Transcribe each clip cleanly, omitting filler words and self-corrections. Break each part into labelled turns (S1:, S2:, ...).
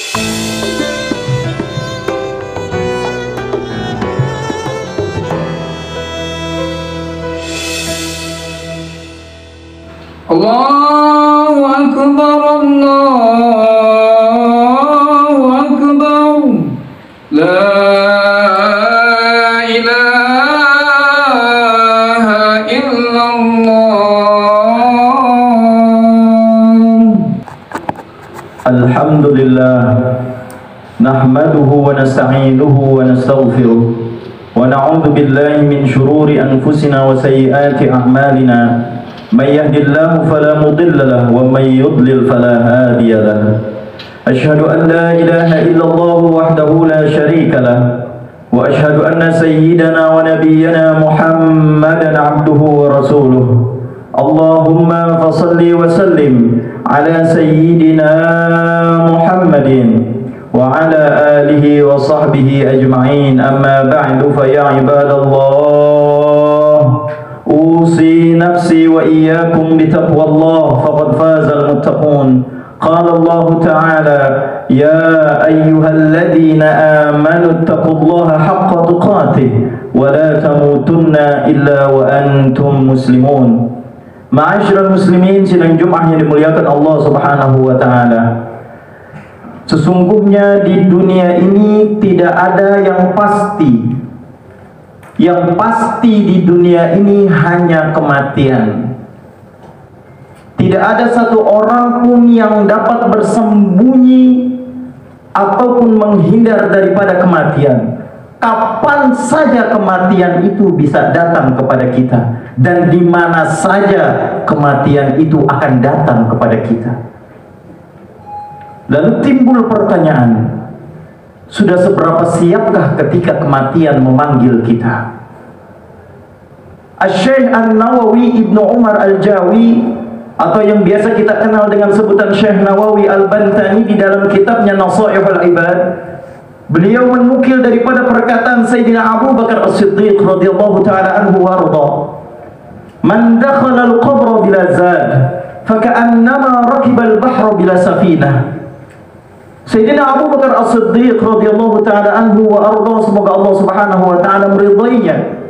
S1: Allahu Akbar, Allahu Akbar, la ilaha illallah.
S2: Alhamdulillah, nahmaduhu wa nasta'inuhu wa nastaghfiruh wa na'udzu billahi min shururi anfusina wa sayyiati a'malina. من يهد الله فلا مضل له ومن يضلل فلا هادي له. أشهد أن لا إله إلا الله وحده لا شريك له وأشهد أن سيدنا ونبينا محمدا عبده ورسوله. اللهم فصل وسلم على سيدنا محمد وعلى آله وصحبه أجمعين. أما بعد فيا عباد الله، أوصي نفسي وإياكم بتقوى الله فقد فاز المتقون. قال الله تعالى: يا أيها الذين آمنوا اتقوا الله حق تقاته ولا تموتن إلا وأنتم مسلمون. Ma'asyiral muslimin, sidang Jumat yang dimuliakan Allah Subhanahu wa taala. Sesungguhnya di dunia ini tidak ada yang pasti. Yang pasti di dunia ini hanya kematian. Tidak ada satu orang pun yang dapat bersembunyi ataupun menghindar daripada kematian. Kapan saja kematian itu bisa datang kepada kita, dan di mana saja kematian itu akan datang kepada kita. Lalu timbul pertanyaan, sudah seberapa siapkah ketika kematian memanggil kita? Asy-Syaikh An-Nawawi Ibnu Umar Al-Jawi, atau yang biasa kita kenal dengan sebutan Syekh Nawawi Al-Bantani, di dalam kitabnya Nasaihul Ibad, beliau menukil daripada perkataan Sayyidina Abu Bakar As-Siddiq radhiyallahu ta'ala anhu warda, man dakhala al-qabra bila zad faka'annama rakiba al-bahra bila safinah. Sayyidina Abu Bakar As-Siddiq radhiyallahu ta'ala anhu wa arda, semoga Allah Subhanahu wa ta'ala meridainya,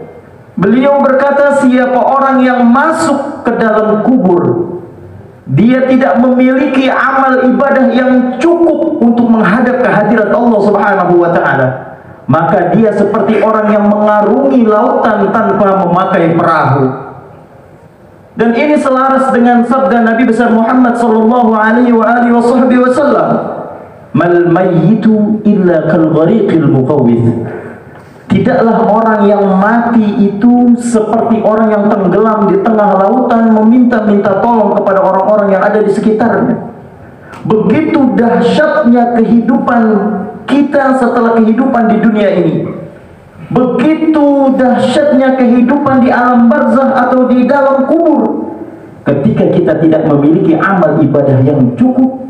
S2: beliau berkata, siapa orang yang masuk ke dalam kubur, dia tidak memiliki amal ibadah yang cukup untuk menghadap ke hadirat Allah Subhanahu wa ta'ala, maka dia seperti orang yang mengarungi lautan tanpa memakai perahu. Dan ini selaras dengan sabda Nabi besar Muhammad sallallahu alaihi wasallam, mal mayyitu illa kal ghariqil muqawwith. Tidaklah orang yang mati itu seperti orang yang tenggelam di tengah lautan meminta-minta tolong kepada orang-orang yang ada di sekitarnya. Begitu dahsyatnya kehidupan kita setelah kehidupan di dunia ini. Begitu dahsyatnya kehidupan di alam barzah atau di dalam kubur. Ketika kita tidak memiliki amal ibadah yang cukup,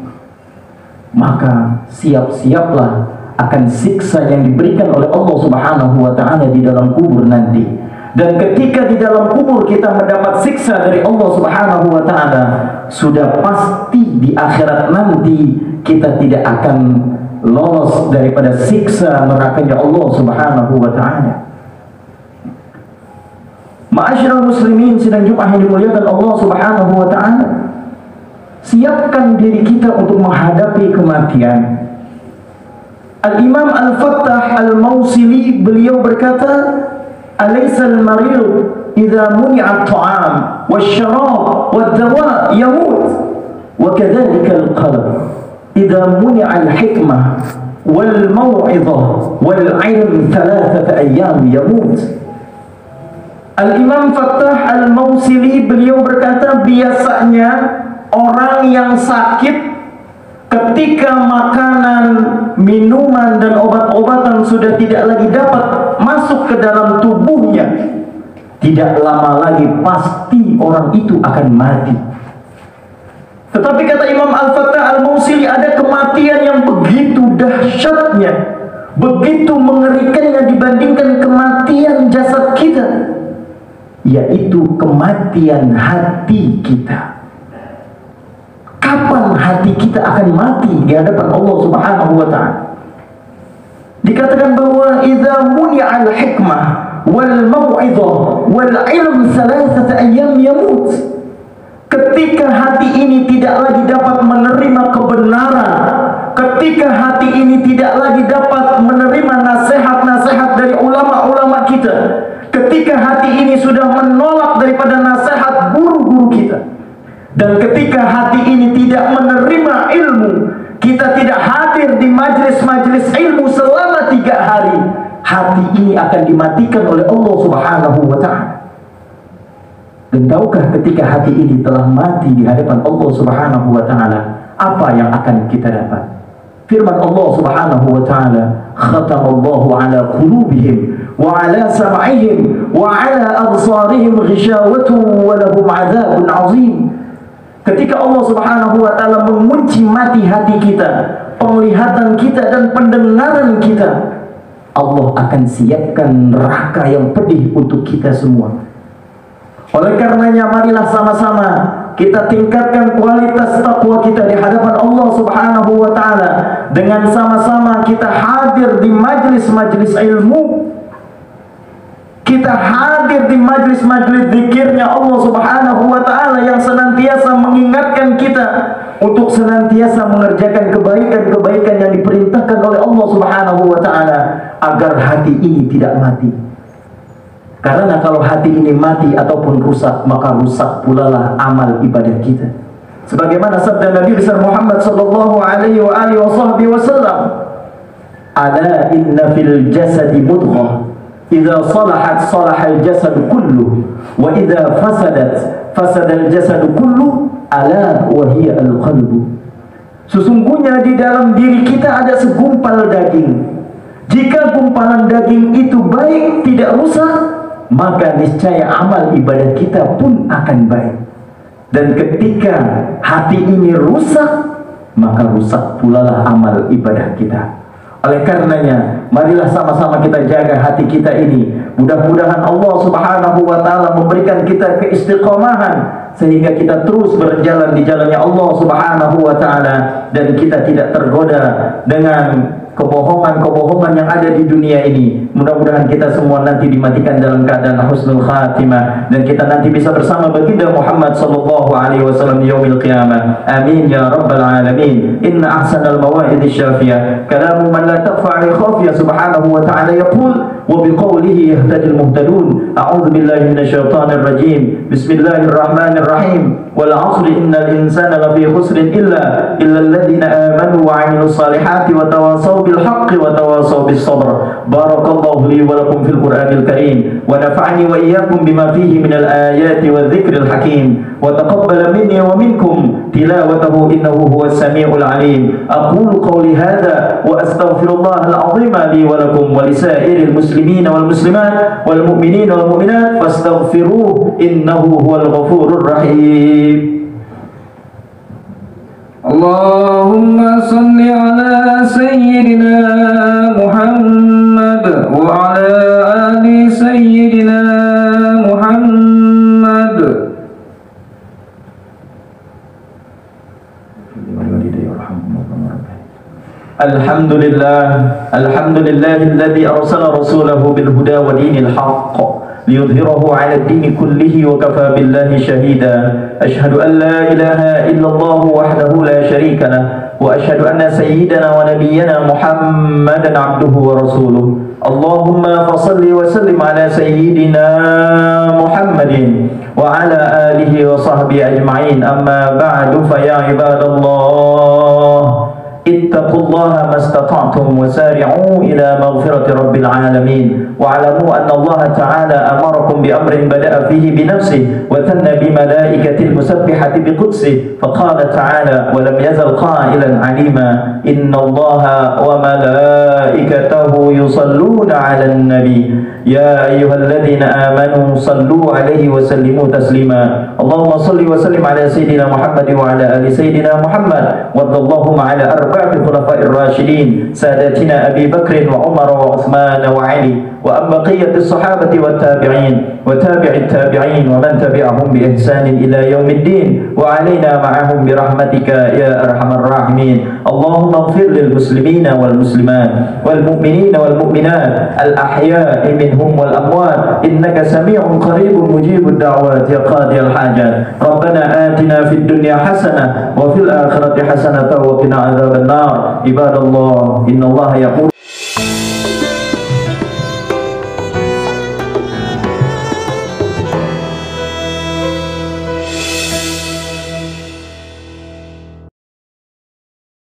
S2: maka siap-siaplah akan siksa yang diberikan oleh Allah Subhanahu wa ta'ala di dalam kubur nanti. Dan ketika di dalam kubur kita mendapat siksa dari Allah Subhanahu wa ta'ala, sudah pasti di akhirat nanti kita tidak akan lolos daripada siksa nerakanya Allah Subhanahu wa ta'ala. Ma'asyiral muslimin, sidang Jumat yang dimuliakan Allah Subhanahu wa ta'ala, siapkan diri kita untuk menghadapi kematian. Al-Imam Al-Fattah Al-Mawsili, beliau berkata, alaysa al-marid idza muni'a at-ta'am wasyarab wad-dawa yamut, wa kadzalika al-qalb idza muni'a al-hikmah wal maw'izah wal 'ilm thalathata ayyam yamut. Al-Imam Fattah Al-Mawsili, beliau berkata, biasanya orang yang sakit ketika makanan, minuman, dan obat-obatan sudah tidak lagi dapat masuk ke dalam tubuhnya, tidak lama lagi pasti orang itu akan mati. Tetapi kata Imam Al-Fattah Al-Mawsili, ada kematian yang begitu dahsyatnya, begitu mengerikannya dibandingkan kematian jasad kita, yaitu kematian hati kita. Kapan hati kita akan mati di hadapan Allah Subhanahu wa ta'ala? Dikatakan bahwa idza muni'al hikmah wal mau'izah wal ilm thalathata ayyam yamut. Ketika hati ini tidak lagi dapat menerima kebenaran, ketika hati ini tidak lagi dapat menerima nasihat-nasihat dari ulama-ulama kita, ketika hati ini sudah menolak daripada nasihat guru-guru kita, dan ketika hati ini tidak menerima ilmu, kita tidak hadir di majlis-majlis ilmu selama 3 hari, hati ini akan dimatikan oleh Allah Subhanahu wa ta'ala. Dan tahukah ketika hati ini telah mati di hadapan Allah Subhanahu wa ta'ala, apa yang akan kita dapat? Firman Allah Subhanahu wa ta'ala, khatamallahu ala qulubihim wa ala sam'ihim wa ala absarihim ghishawatun wa lahum 'adzabun 'azim. Ketika Allah Subhanahu wa ta'ala mengunci mati hati kita, penglihatan kita dan pendengaran kita, Allah akan siapkan neraka yang pedih untuk kita semua. Oleh karenanya, marilah sama-sama kita tingkatkan kualitas takwa kita di hadapan Allah Subhanahu wa ta'ala dengan sama-sama kita hadir di majlis-majlis ilmu, kita hadir di majlis-majlis zikirnya Allah Subhanahu wa ta'ala yang senantiasa mengingatkan kita untuk senantiasa mengerjakan kebaikan-kebaikan yang diperintahkan oleh Allah Subhanahu wa ta'ala agar hati ini tidak mati. Karena kalau hati ini mati ataupun rusak, maka rusak pula lah amal ibadah kita. Sebagaimana sabda Nabi besar Muhammad sallallahu alaihi wasallam, "Ala inna fil jasadi mudghah, idza salahat salahal jasad kulluh, wa idza fasadat fasadal jasad kulluh, ala wa hiya al-qalbu." Sesungguhnya di dalam diri kita ada segumpal daging. Jika gumpalan daging itu baik, tidak rusak, maka niscaya amal ibadah kita pun akan baik. Dan ketika hati ini rusak, maka rusak pula lah amal ibadah kita. Oleh karenanya, marilah sama-sama kita jaga hati kita ini. Mudah-mudahan Allah Subhanahu wa ta'ala memberikan kita keistiqomahan sehingga kita terus berjalan di jalannya Allah Subhanahu wa ta'ala, dan kita tidak tergoda dengan kebohongan-kebohongan yang ada di dunia ini. Mudah-mudahan kita semua nanti dimatikan dalam keadaan husnul khatimah, dan kita nanti bisa bersama baginda Muhammad sallallahu alaihi wasallam di yaumil qiyamah. Amin ya rabbal alamin. Inna ahsanal mawa'id syafiyah kalamu man la takhfa 'alaihi khafiyah. Subhanahu wa ta'ala yaqul wa biqawlihi yahtadil muhtadun. A'udzu billahi minasyaitonir rajim. Bismillahirrahmanirrahim. Wal 'asri innal insana lafi khusrin illa alladziina amanu wa 'amilus salihati wa tawassaw bil haqqi wa tawassaw bis sabr. Barakallahu li wa lakum fil Qur'anil Karim wa nafa'ani wa iyyakum bima fihi minal ayati wadh-dhikril hakim wa taqabbala minni wa minkum tilawatahu innahu huwas samiul alim. Aqulu qawli hadha wa astaghfirullahal 'azim li wa lakum wa lisairil muslimin wal muslimat wal mu'minin wal mu'minat fastaghfiruhu innahu huwal ghafurur rahim.
S1: Allahumma salli ala sayyidina Muhammad wa ala ali sayyidina Muhammad.
S2: Alhamdulillahilladzi arsala rasulahu bil huda wa dinil haqq liyudhhirahu 'ala ad-din kullihi wa kafa billahi shahida. Ashhadu an la ilaha illallah wahdahu la sharika lah wa ashhadu anna sayyidana wa nabiyyana Muhammadan 'abduhu wa rasuluh. Allahumma fasalli wa sallim 'ala sayyidina Muhammadin wa 'ala alihi wa sahbihi ajma'in. Amma ba'du, fa ya ibadallah, ittaqullaha mastata'tum wa sari'u ila maghfirati rabbil alamin wa alamu anna Allah ta'ala amarakum bi amrin bada'a fihi bi nafsihi wa thanna bi malaikatil musabbihati bi qudsihi faqala ta'ala wa lam yazal qailan 'alima inna Allaha wa malaikatahu yusalluna 'alan nabi ya ayyuhalladzina amanu sallu 'alaihi wa sallimu taslima. Allahumma salli wa sallim 'ala sayyidina Muhammad wa 'ala ali sayyidina Muhammad wa radhallahumma 'ala arba'ati khulafa'ir rasyidin sadatina Abi Bakr wa Umar wa Uthman wa Ali wa وعن بقية الصحابة والتابعين وتابع التابعين ومن تبعهم بإحسان إلى يوم الدين وعلينا معهم برحمتك يا أرحم الراحمين. اللهم اغفر للمسلمين والمسلمات والمؤمنين والمؤمنات الأحياء منهم والأموات إنك سميع قريب مجيب الدعوات يا قاضي الحاجات. ربنا آتنا في الدنيا حسنة وفي الآخرة حسنة وقنا عذاب النار. عباد الله إن الله يقول